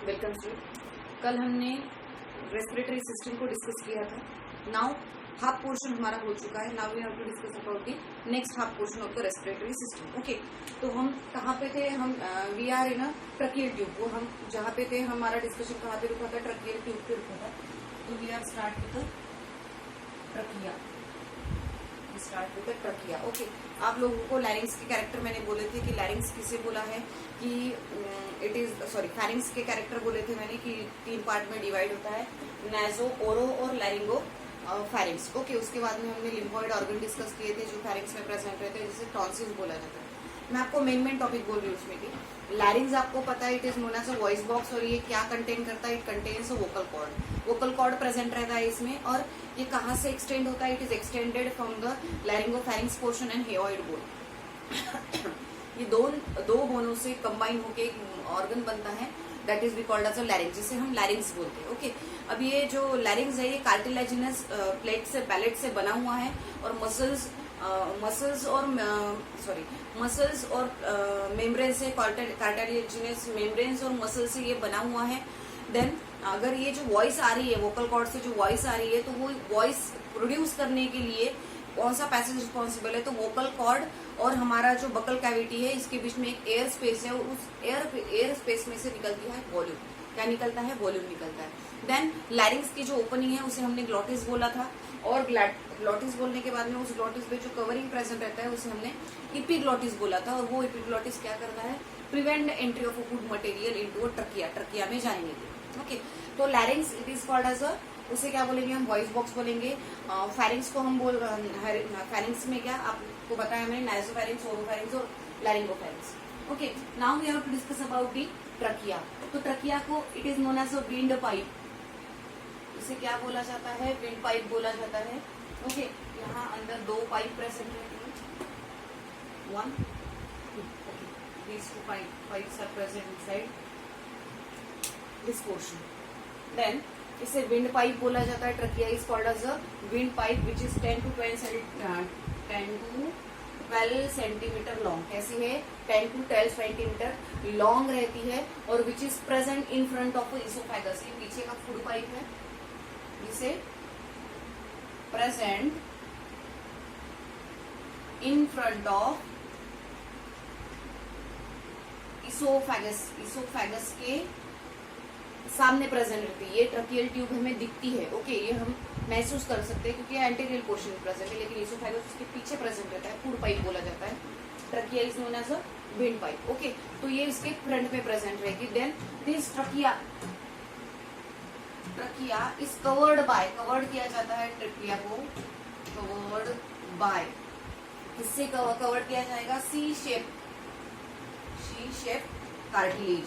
Welcome student. कल हमने respiratory system को डिस्कस किया था। नाउ हाफ पोर्शन हमारा हो चुका है। Now we have to discuss about the next half portion of the respiratory system. Okay, तो हम कहाँ पे थे? हम we are in a tracheal tube. वो हम जहाँ पे थे, हमारा डिस्कशन कहाँ पे रुका था? ट्रकियल ट्यूब पे रुका था। तो we are start with trachea. Start with trachea. Okay, आप लोगों को लैरिंग्स के कैरेक्टर मैंने बोले थे कि लैरिंग्स किसे बोला है कि इट इज फैरिंग्स के कैरेक्टर बोले थे मैंने कि 3 पार्ट में डिवाइड होता है, नाजो, ओरो और लैरिंगो फैरिंग्स। ओके, उसके बाद में हमने लिम्फोइड ऑर्गन डिस्कस किए थे जो फैरिंग्स में प्रेजेंट रहते हैं, जिसे टॉन्सिल्स बोला जाता है। मैं आपको मेन टॉपिक बोल रही हूँ उसमें कि लैरिंग्स आपको पता है, it is known as a voice box. और ये क्या कंटेन करता है? It contains a vocal cord. Vocal cord present रहता है इसमें। और ये कहाँ से एक्सटेंड होता है? It is extended from the laryngopharynx portion and hyoid bone. ये दो बोनों से कंबाइन होके एक ऑर्गन बनता है, that is we called as a larynx, जिसे हम लैरिंग्स बोलते हैं। ओके, अब ये जो लैरिंग्स है ये कार्टिलेजिनस प्लेट से, पैलेट से बना हुआ है और मसल्स और मेम्ब्रेन से, कार्टिलेजिनस मेम्ब्रेन्स और मसल से ये बना हुआ है। देन अगर ये जो वॉइस आ रही है, वोकल कॉर्ड से जो वॉइस आ रही है, तो वो वॉइस प्रोड्यूस करने के लिए कौन सा पैसेज रिस्पॉन्सिबल है? तो वोकल कॉर्ड और हमारा जो बकल कैविटी है, इसके बीच में एक एयर स्पेस है और उस एयर स्पेस में से निकलती है वॉल्यूम। क्या निकलता है? वॉल्यूम निकलता है। देन लैरिंग्स की जो ओपनिंग है उसे हमने ग्लॉटिस बोला था, और ग्लॉटिस बोलने के बाद में उस ग्लॉटिस पे जो कवरिंग प्रेजेंट रहता है उसे हमने इपीग्लॉटिस बोला था। और वो इपीग्लॉटिस क्या करता है? Prevent entry of food material into trachea में जाने के लिए। ओके, तो larynx it is called as a, उसे क्या बोलेंगे हम? वॉइस बॉक्स बोलेंगे। फैरिंग्स को हम बोल, फैरिंग्स में क्या आपको बताया मैंने? नाइजोफैरिंग्स, ओरोफैरिंग्स और laryngopharynx. Okay, now we have to discuss about the trachea. तो ट्रकिया को it is known as a wind pipe. इसे क्या बोला जाता है? विंड पाइप बोला जाता है। ओके, यहाँ अंदर 2 पाइप प्रेजेंट रहती है, 1, 2। Okay, these 2 pipes are present inside this portion. Then इसे विंड पाइप बोला जाता है। Trachea is called as a wind pipe which is 10 to 12 centimetre long. कैसी है? 10 to 12 सेंटीमीटर लॉन्ग रहती है और विच is present in front of oesophagus. ये पीछे का फूड पाइप है, जिसे present in front of oesophagus के सामने प्रेजेंट रहती है। ये ट्रकियल ट्यूब हमें दिखती है। ओके, ये हम महसूस कर सकते हैं क्योंकि एंटीरियर पोर्शन में प्रेजेंट है, लेकिन इसोफेगस उसके पीछे प्रेजेंट रहता है। फूड पाइप बोला जाता है। Trachea is known as a wind pipe. Okay, तो ये इसके फ्रंट में प्रेजेंट रहेगी। Then this trachea is covered किया जाता है ट्रकिया को, कवर्ड बाय, किससे कवर्ड किया जाएगा? सी शेप कार्टिलेज।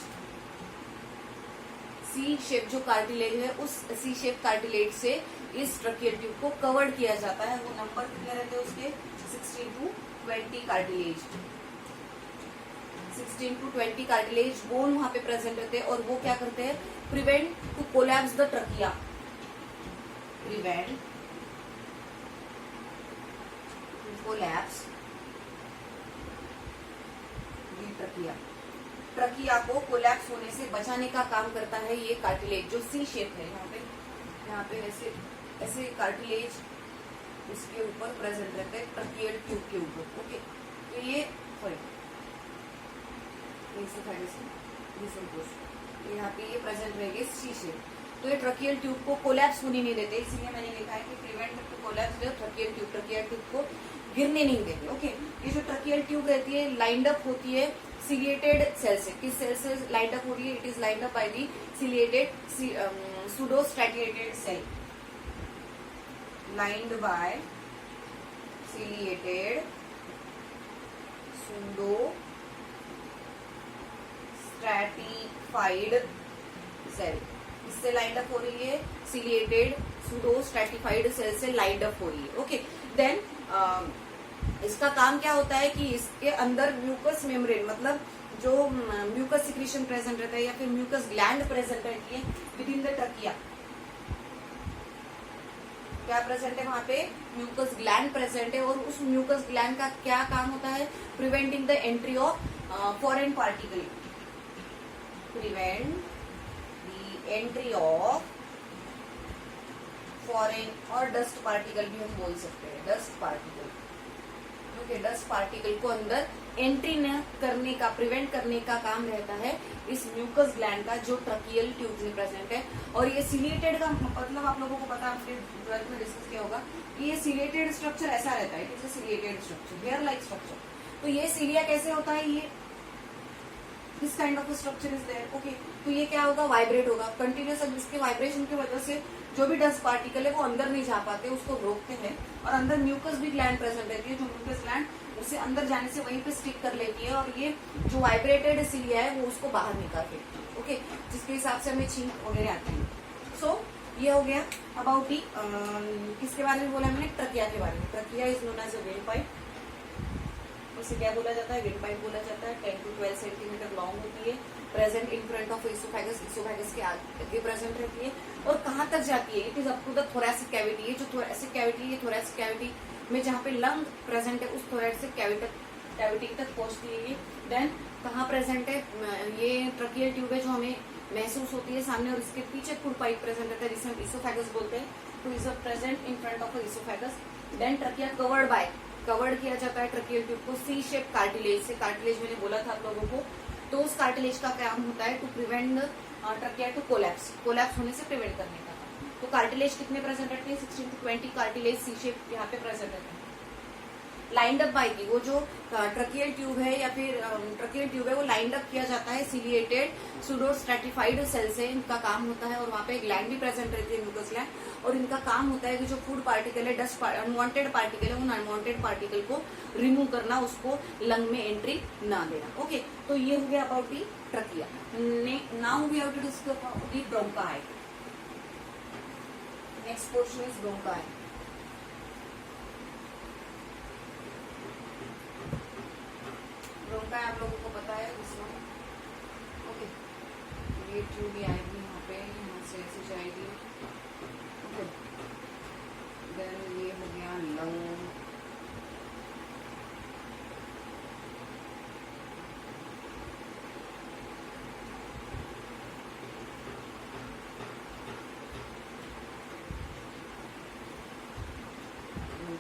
सी शेप जो कार्टिलेज है, उस सी शेप कार्टिलेज से इस ट्रकियल ट्यूब को कवर्ड किया जाता है। वो नंबर कितने रहते हैं उसके? 16 to 20 cartilage. 16 to 20 cartilage bone वहां पे प्रेजेंट रहते हैं और वो क्या करते हैं? Prevent to collapse the trachea. Prevent to collapse the trachea. Trachea को कोलैप्स होने से बचाने का काम करता है ये कार्टिलेज, जो सी शेप है। यहाँ पे ऐसे कार्टिलेज इसके ऊपर प्रेजेंट रहते हैं, ट्रकियल ट्यूब के ऊपर। ओके, तो ये यहाँ पे ये प्रेजेंट रहेंगे सी शेप। तो ये ट्रकियल ट्यूब को कोलैप्स होने नहीं देते, इसीलिए मैंने लिखा है कि prevent to collapse the tracheal tube को गिरने नहीं देते। ओके, ये जो ट्रकियल ट्यूब रहती है लाइंड अप होती है सिलिएटेड सेल से। किस सेल से लाइंड अप हो रही है? It is lined up by the ciliated pseudostratified cell, lined by ciliated pseudostratified cell. इससे लाइंड अप हो रही है, सिलिएटेड सूडोस्ट्रैटिफाइड सेल से लाइंड अप हो रही है। ओके, देन इसका काम क्या होता है कि इसके अंदर म्यूकस मेम्ब्रेन, मतलब जो म्यूकस सिक्रीशन प्रेजेंट रहता है या फिर म्यूकस ग्लैंड प्रेजेंट रहती है विद इन द ट्रकिया। क्या प्रेजेंट है वहां पे? म्यूकस ग्लैंड प्रेजेंट है। और उस म्यूकस ग्लैंड का क्या काम होता है? Preventing the entry of foreign particle, prevent entry of foreign और डस्ट पार्टिकल भी हम बोल सकते हैं, dust particle. Okay, dust particle को अंदर एंट्री न करने का, प्रिवेंट करने का काम रहता है इस म्यूकस ग्लैंड का, जो ट्रकियल ट्यूब में प्रेजेंट है। और ये सिलिएटेड का मतलब आप लोगों को पता, आपने ट्वेल्थ में डिस्कस किया होगा, ये सिलिएटेड स्ट्रक्चर ऐसा रहता है, it is a ciliated structure, hair like structure. तो ये सिलिया कैसे होता है, ये this kind of structure is there. Okay, तो ये क्या होगा, वाइब्रेट होगा कंटिन्यूस। अब इसके वाइब्रेशन की वजह से जो भी डस्ट पार्टिकल है वो अंदर नहीं जा पाते, उसको रोकते हैं। और अंदर म्यूकस भी ग्लैंड प्रेजेंट रहती है, जो म्यूकस ग्लैंड उसे अंदर जाने से वहीं पे स्टिक कर लेती है, और ये जो वाइब्रेटेड सिलिया है वो उसको बाहर निकाल देती है। ओके, जिसके हिसाब से हमें छींक वगैरह आती है। सो ये हो गया अबाउट दी, किसके बारे में बोला मैंने, ट्रकिया के बारे में। Trachea is known as a wind pipe, उसे क्या बोला जाता है, विंड पाइप बोला जाता है। 10 to 12 सेंटीमीटर लॉन्ग होती है, present in front of oesophagus, oesophagus के आगे प्रेजेंट रहती है। और कहाँ तक जाती है, it is up to the thoracic cavity. ये जो थोरैसिक कैविटी है, थोरैसिक कैविटी में जहाँ पे लंग प्रेजेंट है, उस थोरैसिक कैविटी तक पहुंचती है। देन कहाँ प्रेजेंट है, ये ट्रकियल ट्यूब है जो हमें महसूस होती है सामने, और इसके पीछे फुल पाइप प्रेजेंट रहता है, जिसे हम इसोफेगस बोलते हैं। तो is present in front of oesophagus. Then trachea covered किया जाता है ट्रकियल ट्यूब को सी शेप कार्टिलेज से। कार्टिलेज मैंने बोला था आप लोगों को, तो उस कार्टिलेज का काम होता है to prevent trachea to collapse होने से प्रिवेंट करने का। तो कार्टिलेज कितने प्रेजेंट रहते हैं, 16 to 20 कार्टिलेज सी शेप यहाँ पे प्रेजेंट रहते हैं। लाइंड अप बाय की, वो जो ट्रकियल ट्यूब है या फिर ट्रकियल ट्यूब है वो लाइंड अप किया जाता है सिलिएटेड सूडो स्ट्रेटिफाइड सेल से। इनका काम होता है, और वहाँ पे ग्लैंड भी प्रेजेंट रहती है, म्यूकस ग्लैंड। और इनका काम होता है कि जो फूड पार्टिकल है, डस्ट अनवांटेड पार्टिकल है, उन अनवांटेड पार्टिकल को रिमूव करना, उसको लंग में एंट्री ना देना। ओके, तो ये हो गया about the trachea. Now we have to discuss the bronchi. Next portion is bronchi. Bronchi आप लोगों को पता है, ओके, ये ट्यूब भी आएगी यहाँ पे, यहाँ से ऐसे जाएगी। ओके, देन ये हो गया लंग।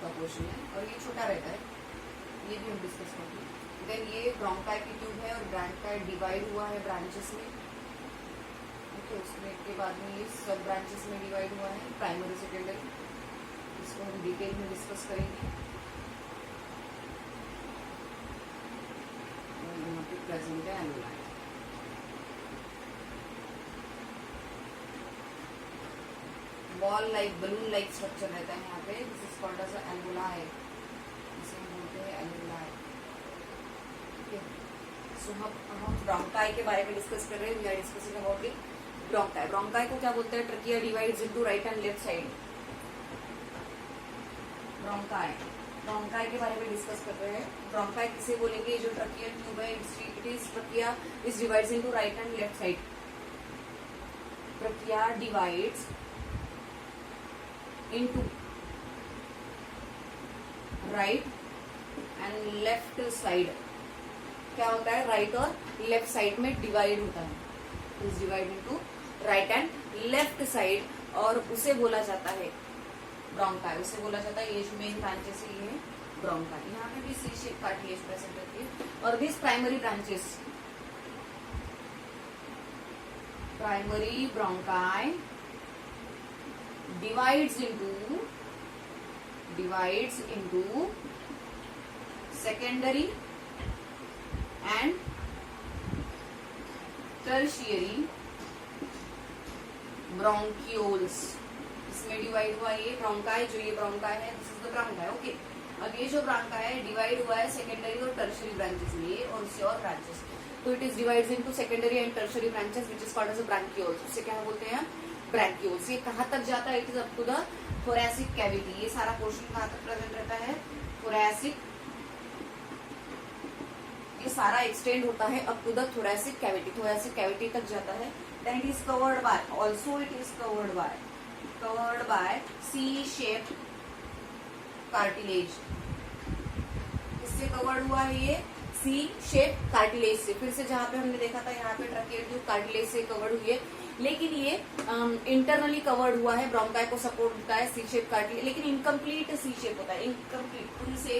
का पोर्शन है, और ये छोटा रहता है, ये भी हम डिस्कस करेंगे। देन ये ब्रोंकाई की ट्यूब है, और ब्रोंकाई डिवाइड हुआ है ब्रांचेस में। ओके, उसमें के बाद में ये सब ब्रांचेस में डिवाइड हुआ है, प्राइमरी सेकेंडरी। इसको हम डिटेल में डिस्कस करेंगे। यहाँ पे प्रेजेंट है alveoli. Ball like, balloon like structure रहता है यहाँ पे। This is called as alveoli, इसे हम बोलते हैं एलुलाई। सो हम ब्रोंकाई के बारे में डिस्कस कर रहे हैं। We are discussing about the bronchi. Bronchi को क्या बोलते हैं, trachea divides into right and left side. Bronchi के बारे में डिस्कस कर रहे हैं। ब्रोंकाई किसे बोलेंगे, जो ट्रकियल ट्यूब है, it is trachea is divides into right and left side. Trachea divides into right and left side. क्या होता है, राइट और लेफ्ट साइड में डिवाइड होता है, is divide into right and left side, और उसे बोला जाता है ब्रोंकाई। उसे बोला जाता है, ये जो मेन ब्रांचेस है ये है ब्रोंकाई। यहाँ पे भी सी शेप कार्टिलेज प्रेजेंट रहती है। और this primary branches, primary bronchi divides into secondary and tertiary bronchioles। इसमें डिवाइड हुआ ये ब्रोंकाई, जो ये ब्रोंकाई है, this is the bronchi. Okay, अब ये जो ब्रोंकाई है डिवाइड हुआ है सेकेंडरी और टर्शियरी ब्रांचेस में, ये और इससे और ब्रांचेस। तो it is divides into secondary and tertiary branches which is called as bronchioles. उसे क्या बोलते हैं, ब्रैंकियोल्स। ये कहाँ तक जाता है, it is up to the thoracic cavity. ये सारा पोर्शन कहाँ तक प्रेजेंट रहता है, थोरैसिक। ये सारा एक्सटेंड होता है up to the thoracic cavity, thoracic cavity तक जाता है। Then it is covered by, also it is covered by C shape cartilage. इससे कवर्ड हुआ है ये सी शेप कार्टिलेज से। फिर से जहाँ पे हमने देखा था यहाँ पे ट्रकियल ट्यूब कार्टिलेज से कवर्ड हुई है, लेकिन ये इंटरनली कवर्ड हुआ है, ब्रोंकाई को सपोर्ट होता है सी शेप कार्टिलेज, लेकिन इनकम्प्लीट सी शेप होता है, इनकम्प्लीट पूरी से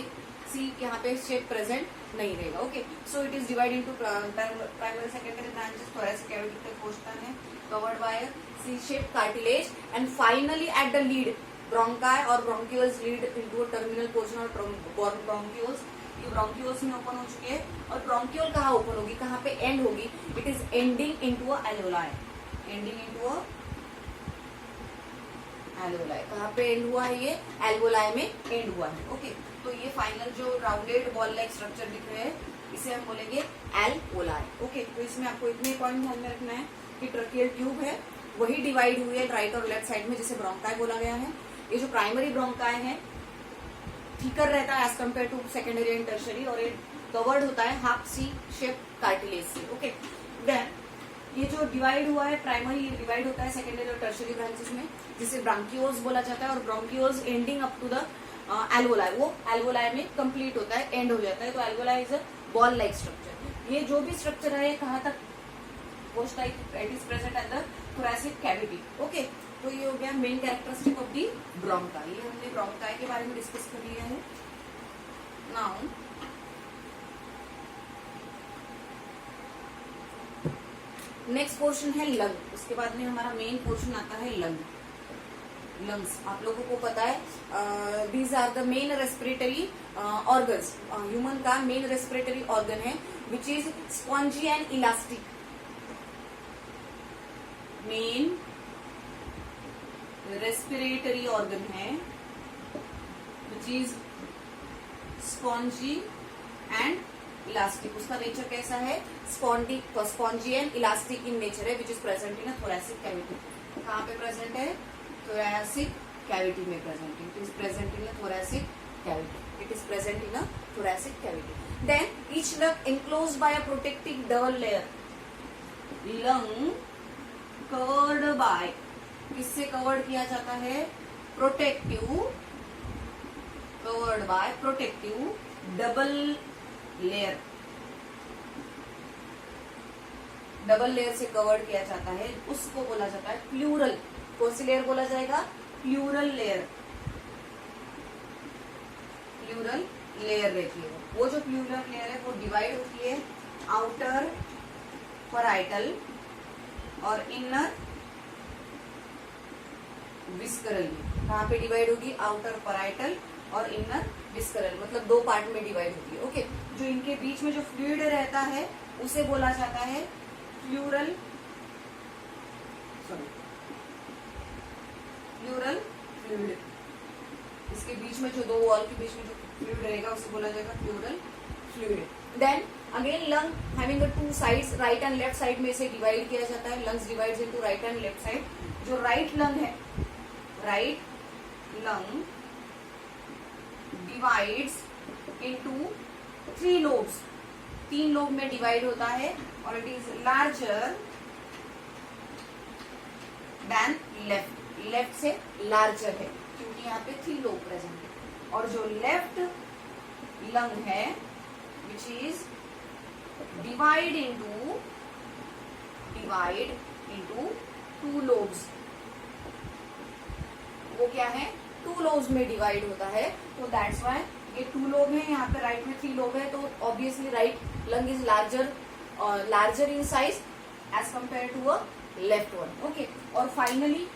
सी यहाँ पे शेप प्रेजेंट नहीं रहेगा। Okay, so it is divide into primary secondary branches, thoracic cavity तक पहुंचता है, covered by C shape cartilage, and finally at the lead bronchi और bronchioles lead into a terminal portion और ब्रोंक्यूल्स, ये bronchioles में open हो चुके हैं, और ब्रोंक्यूल कहाँ ओपन होगी, कहाँ पे एंड होगी, it is ending into a alveoli, ending into a alveoli. कहाँ पे एंड हुआ है, ये एल्वोलाई में एंड हुआ है। ओके, तो ये फाइनल जो राउंडेड बॉल लाइक स्ट्रक्चर दिख रहे हैं इसे हम बोलेंगे एल्वोलाई। ओके, तो इसमें आपको इतने पॉइंट ध्यान में रखना है कि ट्रकियल ट्यूब है वही डिवाइड हुई है राइट और लेफ्ट साइड में, जिसे ब्रोंकाई बोला गया है। ये जो प्राइमरी ब्रोंकाई है ठीकर रहता है as compare to secondary and tertiary, और ये कवर्ड होता है हाफ सी शेप कार्टिलेज से। ओके, देन ये जो डिवाइड हुआ है प्राइमरी, ये डिवाइड होता है सेकेंडरी और टर्शरी ब्रांचेस में, जिसे ब्रांकियोल्स बोला जाता है, और bronchioles ending up to the alveoli, वो एल्वोलाई में कंप्लीट होता है, एंड हो जाता है। तो alveoli is a ball like structure. ये जो भी स्ट्रक्चर है कहाँ तक पहुंचता है, it is present at the thoracic cavity. Okay, तो ये हो गया main characteristic of the bronchi. ये हमने ब्रोंकाई के बारे में डिस्कस कर लिया है। नाउ नेक्स्ट पोर्शन है लंग, उसके बाद में हमारा मेन पोर्शन आता है लंग। लंग्स आप लोगों को पता है these are the main respiratory organs, human का मेन रेस्पिरेटरी ऑर्गन है which is spongy and elastic. Main respiratory organ है which is spongy and elastic. उसका नेचर कैसा है, spongy and elastic in nature है, which is present in thoracic cavity. कहाँ पे present है, thoracic cavity में प्रेजेंट है, it is present in a thoracic cavity, it is present in a thoracic cavity. Then each lung enclosed by a protective double layer, lung covered by, किससे covered किया जाता है, protective, covered by protective double layer, double layer से covered किया जाता है, उसको बोला जाता है प्लूरल। कौन सी लेयर बोला जाएगा, प्लूरल लेयर, प्लूरल लेयर रहती है। वो जो प्लूरल लेयर है वो डिवाइड होती है आउटर पैराइटल और इनर विस्करल में। कहाँ पे डिवाइड होगी, आउटर पैराइटल और इनर विस्करल, मतलब दो पार्ट में डिवाइड होती है। ओके, जो इनके बीच में जो फ्लूइड रहता है उसे बोला जाता है प्लूरल, प्लूरल फ्लूइड। इसके बीच में जो दो वॉल के बीच में जो फ्लूइड रहेगा उसे बोला जाएगा pleural fluid. Then again lung having two sides, right and left side में इसे डिवाइड किया जाता है। Lungs divides into right and left side. जो राइट लंग है, right lung divides into 3 lobes, 3 lobe में डिवाइड होता है, और it is larger than left, left से लार्जर है क्योंकि यहाँ पे 3 लोब प्रेजेंट है। और जो लेफ्ट लंग है which is divide into 2 lobes, वो क्या है, 2 लोब्स में डिवाइड होता है। तो दैट्स व्हाई ये 2 लोब है, यहाँ पे राइट में 3 लोब है, तो obviously right lung is larger in size as compare to a left one. Okay, और फाइनली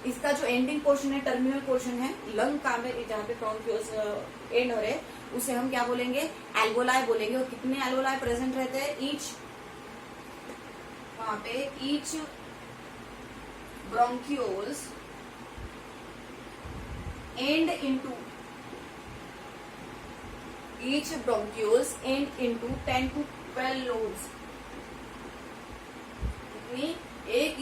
इसका जो एंडिंग पोर्शन है, टर्मिनल पोर्शन है लंग का में, जहाँ पे ब्रोंकियोल्स एंड हो रहे हैं, उसे हम क्या बोलेंगे, एल्वोलाई बोलेंगे। और कितने एल्वोलाई प्रेजेंट रहते हैं, ईच, वहां पे each bronchioles and into, each bronchioles end into 10 to 12 lobes। इतनी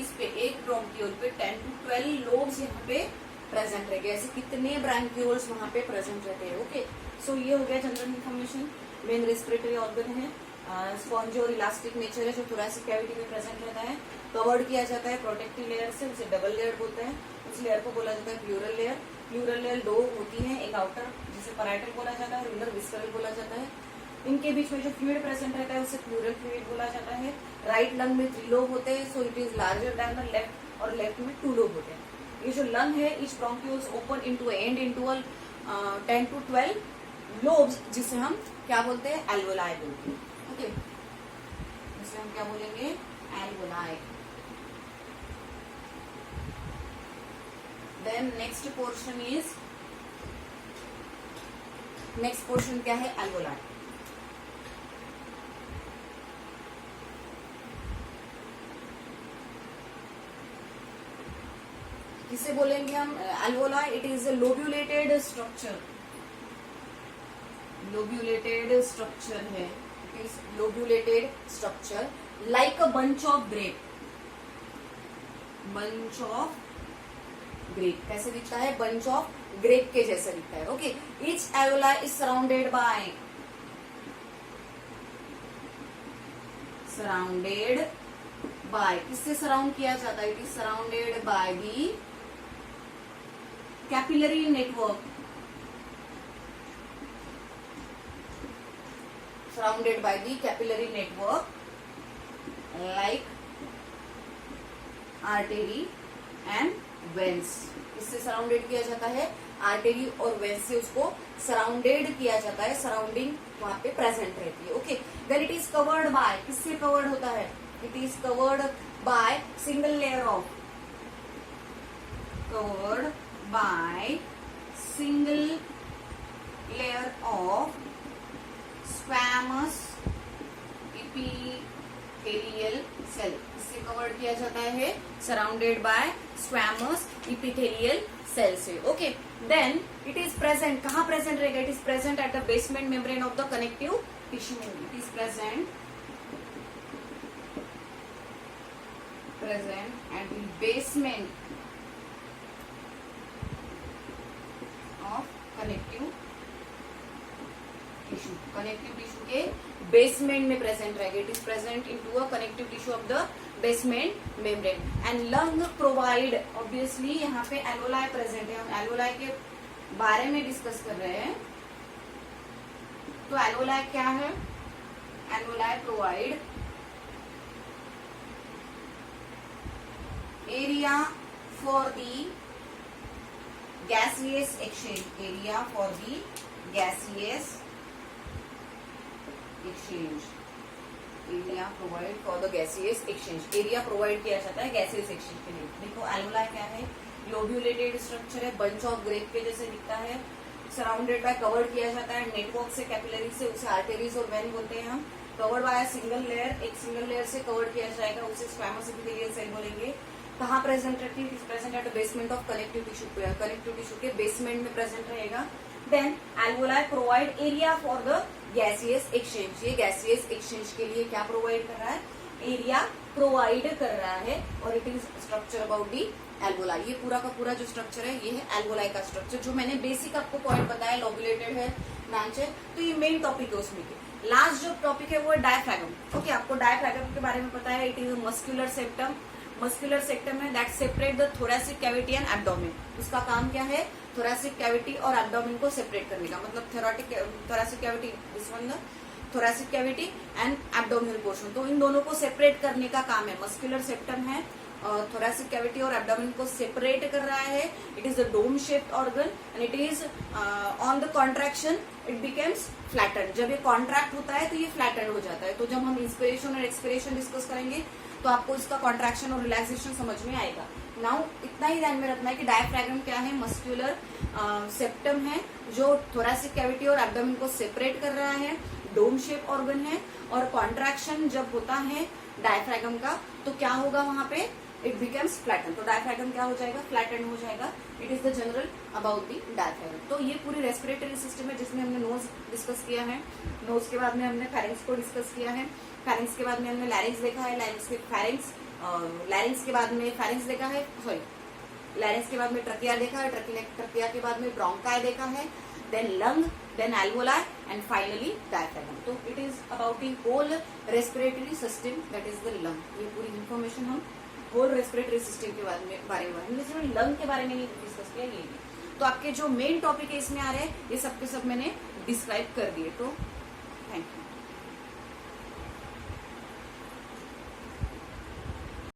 इस पे एक ब्रोंकियोल पे 10 to 12 लोब्स यहाँ पे प्रेजेंट रहेंगे। ऐसे कितने ब्रोंकियोल्स वहाँ पे प्रेजेंट रहते हैं। ओके, सो ये हो गया general information. Main respiratory organ है, स्पॉन्जी और इलास्टिक नेचर है, जो थोरेसिक कैविटी में प्रेजेंट रहता है, कवर्ड किया जाता है प्रोटेक्टिव लेयर से, उसे डबल लेयर बोलते हैं। उस लेयर को बोला जाता है प्लूरल लेयर। प्लूरल लेयर 2 होती है, एक आउटर जिसे पैराइटल बोला जाता है और इनर विस्करल बोला जाता है। इनके बीच में जो फ्लूइड प्रेजेंट रहता है उसे प्लूरल फ्लूइड बोला जाता है। राइट लंग में 3 लोब होते हैं, सो it is larger then the left, और लेफ्ट में 2 लोब होते हैं। ये जो लंग है, etch bronchioles open into and into 10 to 12 lobes, जिसे हम क्या बोलते हैं, एल्वोलाई बोलते हैं। ओके, जिसे हम क्या बोलेंगे, एल्वोलाई। देन नेक्स्ट पोर्शन क्या है, एल्वोलाई। किसे बोलेंगे हम, alveoli. It is a lobulated structure, lobulated structure है, it is lobulated structure like a bunch of grape, bunch of grape. कैसे दिखता है, बंच ऑफ ग्रेप के जैसा दिखता है। Okay, each alveoli is surrounded by किससे सराउंड किया जाता है, it is surrounded by the capillary network, surrounded by the capillary network like artery and veins। इससे सराउंडेड किया जाता है, आर्टेरी और वेंस से उसको सराउंडेड किया जाता है, सराउंडिंग वहां पे प्रेजेंट रहती है। Okay, then it is covered by, किससे कवर्ड होता है, it is covered by single layer of, covered by single layer of squamous epithelial cell. इससे कवर्ड किया जाता है, surrounded by squamous epithelial cell से। Okay, then it is present, कहाँ present रहेगा, it is present at the basement membrane of the connective tissue. It is present at the basement of connective tissue, connective tissue के basement में present रहेगा। It is present into a connective tissue of the basement membrane. And lung provide, obviously यहाँ पे alveoli present है, हम alveoli के बारे में डिस्कस कर रहे हैं। तो एल्वोलाई क्या है, alveoli provide area for the gaseous exchange, area for the gaseous exchange, area provide for the gaseous exchange, area provide किया जाता है गैसियस एक्सचेंज के लिए। देखो एल्वोलाई क्या है, लोब्यूलेटेड स्ट्रक्चर है, बंच ऑफ ग्रेप के जैसे दिखता है, सराउंडेड बाय, कवर्ड किया जाता है नेटवर्क से, कैपिलरी से, उसे आर्टेरीज और वेन बोलते हैं हम। कवर्ड बाय सिंगल लेयर, एक सिंगल लेयर से कवर्ड किया जाएगा, उसे स्क्वैमस इपिथेलियल सेल बोलेंगे। कहाँ प्रेजेंट रहती है, it is present at the basement of connective tissue, connective tissue के बेसमेंट में प्रेजेंट रहेगा। Then alveoli provide area for the gaseous exchange, ये गैसियस एक्सचेंज के लिए क्या प्रोवाइड कर रहा है, एरिया प्रोवाइड कर रहा है। और it is structure about the alveoli, ये पूरा का पूरा जो स्ट्रक्चर है ये है एल्वोलाई का स्ट्रक्चर। जो मैंने बेसिक आपको पॉइंट बताया, लोब्यूलेटेड है, ब्रांच है, तो ये मेन टॉपिक है उसमें के। लास्ट जो टॉपिक है वो है डायफ्रैगम। ओके, आपको डायफ्रैगम के बारे में पता है, it is muscular septum, muscular septum है that separate the thoracic cavity and abdomen. उसका काम क्या है, थोरैसिक कैविटी और एब्डोमेन को सेपरेट करने का, मतलब thoracic cavity, this one the thoracic cavity and abdominal portion, तो इन दोनों को सेपरेट करने का काम है। मस्कुलर सेप्टम है, थोरैसिक कैविटी और एब्डोमेन को सेपरेट कर रहा है। It is a dome shaped organ and it is on the contraction it becomes flatten. जब ये कॉन्ट्रैक्ट होता है तो ये फ्लैटन हो जाता है। तो जब हम इंस्पिरेशन और एक्सपिरेशन डिस्कस करेंगे तो आपको इसका कॉन्ट्रैक्शन और रिलैक्सेशन समझ में आएगा। नाउ इतना ही ध्यान में रखना है कि डायफ्रैगम क्या है, मस्कुलर सेप्टम है जो थोरैसिक कैविटी और एब्डोमेन को सेपरेट कर रहा है, डोम शेप ऑर्गन है, और कॉन्ट्रैक्शन जब होता है डायफ्रैगम का तो क्या होगा वहां पे, इट बिकम्स फ्लैटन। तो डायफ्रैगम क्या हो जाएगा, फ्लैटन हो जाएगा। It is the general about the diaphragm. तो ये पूरी रेस्पिरेटरी सिस्टम है जिसमें हमने नोज डिस्कस किया है, नोज के बाद में हमने फेरिंक्स को डिस्कस किया है, फेरिंक्स के बाद में हमने लैरिंक्स देखा है, लैरिंक्स के फेरिंक्स, लैरिंक्स के बाद में फेरिंक्स देखा है, सॉरी लैरिंक्स के बाद में ट्रकिया देखा है, ट्रकिया के बाद में ब्रोंकाई देखा है, then lung, then alveoli and finally diaphragm. तो it is about the whole respiratory system, that is the lung. ये पूरी इंफॉर्मेशन हम होल रेस्पिरेटरी सिस्टम के बारे में लंग के बारे में नहीं डिस्कस किया, ये भी। तो आपके जो मेन टॉपिक है इसमें आ रहे हैं, ये सब के सब मैंने डिस्क्राइब कर दिए। तो थैंक यू।